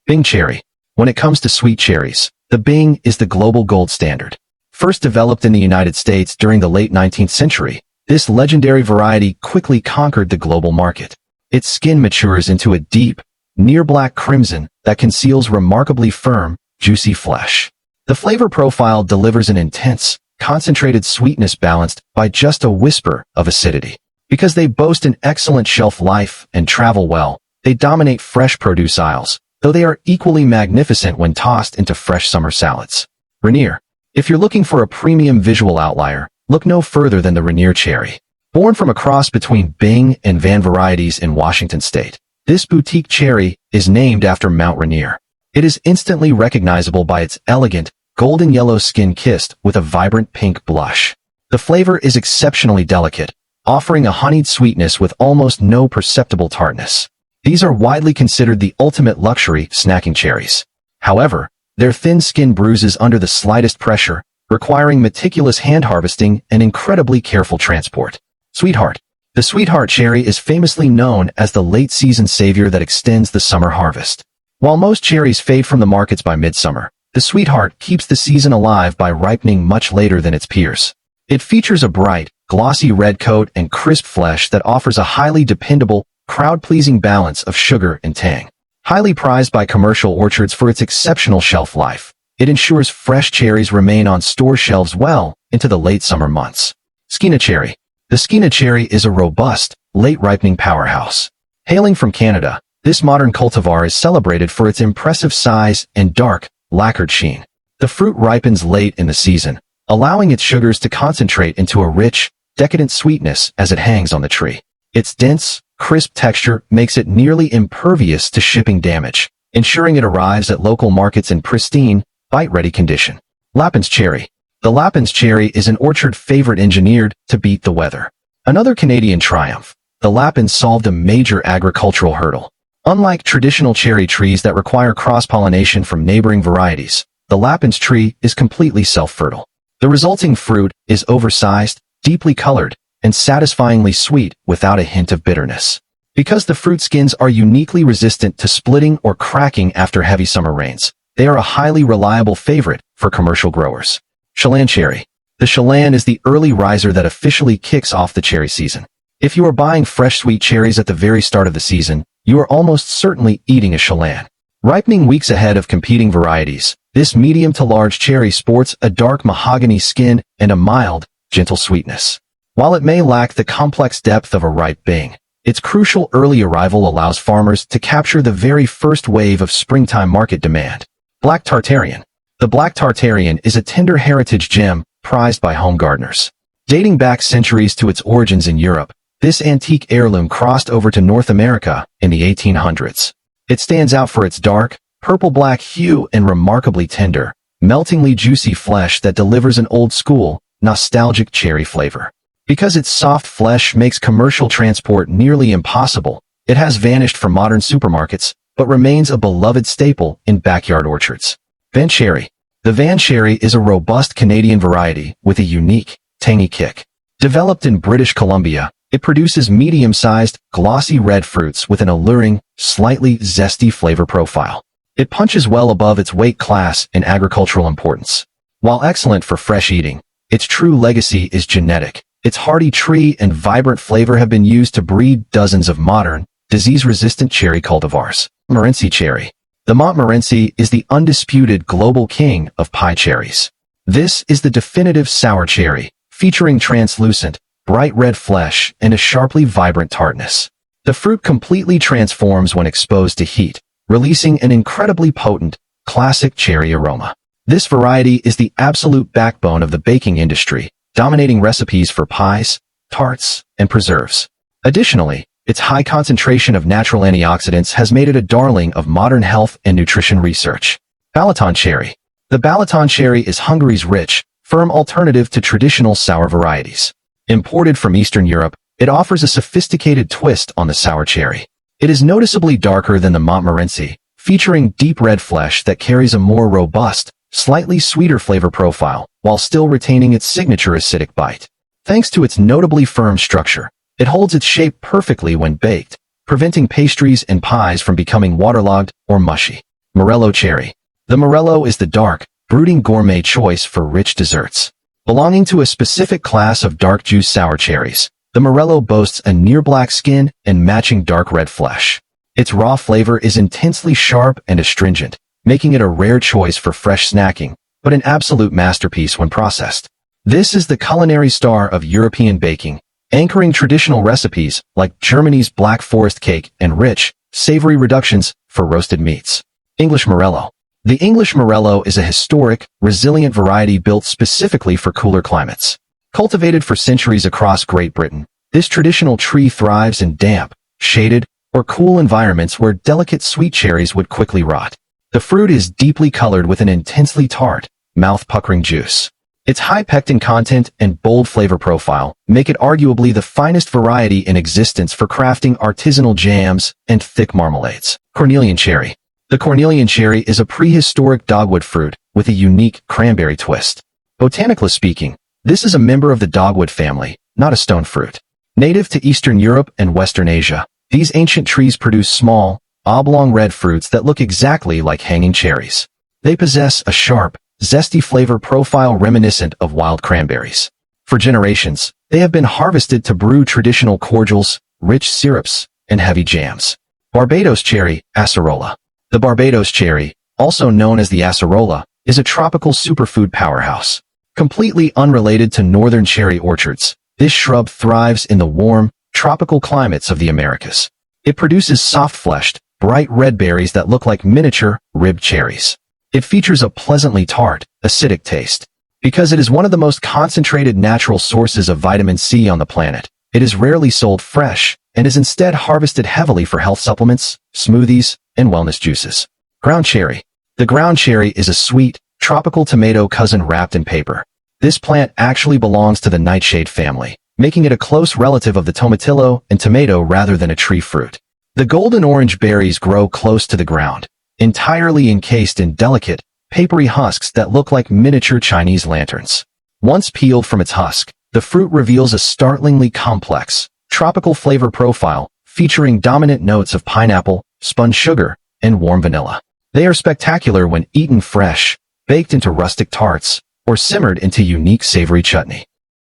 Bing cherry. When it comes to sweet cherries, the Bing is the global gold standard. First developed in the United States during the late 19th century, this legendary variety quickly conquered the global market. Its skin matures into a deep, near-black crimson that conceals remarkably firm, juicy flesh. The flavor profile delivers an intense, concentrated sweetness balanced by just a whisper of acidity. Because they boast an excellent shelf life and travel well, they dominate fresh produce aisles, though they are equally magnificent when tossed into fresh summer salads. Rainier. If you're looking for a premium visual outlier, look no further than the Rainier cherry. Born from a cross between Bing and Van varieties in Washington state, this boutique cherry is named after Mount Rainier. It is instantly recognizable by its elegant, golden yellow skin kissed with a vibrant pink blush. The flavor is exceptionally delicate, offering a honeyed sweetness with almost no perceptible tartness. These are widely considered the ultimate luxury snacking cherries. However, their thin skin bruises under the slightest pressure, requiring meticulous hand harvesting and incredibly careful transport. Sweetheart. The Sweetheart cherry is famously known as the late-season savior that extends the summer harvest. While most cherries fade from the markets by midsummer, the Sweetheart keeps the season alive by ripening much later than its peers. It features a bright, glossy red coat and crisp flesh that offers a highly dependable, crowd-pleasing balance of sugar and tang. Highly prized by commercial orchards for its exceptional shelf life, it ensures fresh cherries remain on store shelves well into the late summer months. Skeena cherry. The Skeena cherry is a robust, late-ripening powerhouse. Hailing from Canada, this modern cultivar is celebrated for its impressive size and dark, lacquered sheen. The fruit ripens late in the season, allowing its sugars to concentrate into a rich, decadent sweetness as it hangs on the tree. Its dense, crisp texture makes it nearly impervious to shipping damage, ensuring it arrives at local markets in pristine, bite-ready condition. Lapins cherry. The Lapins cherry is an orchard favorite engineered to beat the weather. Another Canadian triumph, the Lapins solved a major agricultural hurdle. Unlike traditional cherry trees that require cross-pollination from neighboring varieties, the Lapins tree is completely self-fertile. The resulting fruit is oversized, deeply colored, and satisfyingly sweet without a hint of bitterness. Because the fruit skins are uniquely resistant to splitting or cracking after heavy summer rains, they are a highly reliable favorite for commercial growers. Chelan cherry. The Chelan is the early riser that officially kicks off the cherry season. If you are buying fresh sweet cherries at the very start of the season, you are almost certainly eating a Chelan. Ripening weeks ahead of competing varieties, this medium to large cherry sports a dark mahogany skin and a mild, gentle sweetness. While it may lack the complex depth of a ripe Bing, its crucial early arrival allows farmers to capture the very first wave of springtime market demand. Black Tartarian. The Black Tartarian is a tender heritage gem prized by home gardeners. Dating back centuries to its origins in Europe, this antique heirloom crossed over to North America in the 1800s. It stands out for its dark, purple-black hue and remarkably tender, meltingly juicy flesh that delivers an old-school, nostalgic cherry flavor. Because its soft flesh makes commercial transport nearly impossible, it has vanished from modern supermarkets, but remains a beloved staple in backyard orchards. Van cherry. The Van cherry is a robust Canadian variety with a unique, tangy kick. Developed in British Columbia, it produces medium-sized, glossy red fruits with an alluring, slightly zesty flavor profile. It punches well above its weight class in agricultural importance. While excellent for fresh eating, its true legacy is genetic. Its hardy tree and vibrant flavor have been used to breed dozens of modern, disease-resistant cherry cultivars. Montmorency cherry. The Montmorency is the undisputed global king of pie cherries. This is the definitive sour cherry, featuring translucent, bright red flesh and a sharply vibrant tartness. The fruit completely transforms when exposed to heat, releasing an incredibly potent, classic cherry aroma. This variety is the absolute backbone of the baking industry, dominating recipes for pies, tarts, and preserves. Additionally, its high concentration of natural antioxidants has made it a darling of modern health and nutrition research. Balaton cherry. The Balaton cherry is Hungary's rich, firm alternative to traditional sour varieties. Imported from Eastern Europe, it offers a sophisticated twist on the sour cherry. It is noticeably darker than the Montmorency, featuring deep red flesh that carries a more robust, slightly sweeter flavor profile, while still retaining its signature acidic bite. Thanks to its notably firm structure, it holds its shape perfectly when baked, preventing pastries and pies from becoming waterlogged or mushy. Morello cherry. The Morello is the dark, brooding gourmet choice for rich desserts. Belonging to a specific class of dark juice sour cherries, the Morello boasts a near-black skin and matching dark red flesh. Its raw flavor is intensely sharp and astringent, making it a rare choice for fresh snacking, but an absolute masterpiece when processed. This is the culinary star of European baking, anchoring traditional recipes like Germany's Black Forest cake and rich, savory reductions for roasted meats. English Morello. The English Morello is a historic, resilient variety built specifically for cooler climates. Cultivated for centuries across Great Britain, this traditional tree thrives in damp, shaded, or cool environments where delicate sweet cherries would quickly rot. The fruit is deeply colored with an intensely tart, mouth-puckering juice. Its high pectin content and bold flavor profile make it arguably the finest variety in existence for crafting artisanal jams and thick marmalades. Cornelian cherry. The cornelian cherry is a prehistoric dogwood fruit with a unique cranberry twist. Botanically speaking, this is a member of the dogwood family, not a stone fruit. Native to Eastern Europe and Western Asia, these ancient trees produce small, oblong red fruits that look exactly like hanging cherries. They possess a sharp, zesty flavor profile reminiscent of wild cranberries. For generations, they have been harvested to brew traditional cordials, rich syrups, and heavy jams. Barbados cherry, acerola. The Barbados cherry, also known as the acerola, is a tropical superfood powerhouse. Completely unrelated to northern cherry orchards, this shrub thrives in the warm, tropical climates of the Americas. It produces soft-fleshed, bright red berries that look like miniature, ribbed cherries. It features a pleasantly tart, acidic taste. Because it is one of the most concentrated natural sources of vitamin C on the planet, it is rarely sold fresh, and is instead harvested heavily for health supplements, smoothies, and wellness juices. Ground cherry. The ground cherry is a sweet, tropical tomato cousin wrapped in paper. This plant actually belongs to the nightshade family, making it a close relative of the tomatillo and tomato rather than a tree fruit. The golden orange berries grow close to the ground, entirely encased in delicate, papery husks that look like miniature Chinese lanterns. Once peeled from its husk, the fruit reveals a startlingly complex, tropical flavor profile featuring dominant notes of pineapple, spun sugar, and warm vanilla. They are spectacular when eaten fresh, baked into rustic tarts, or simmered into unique savory chutney.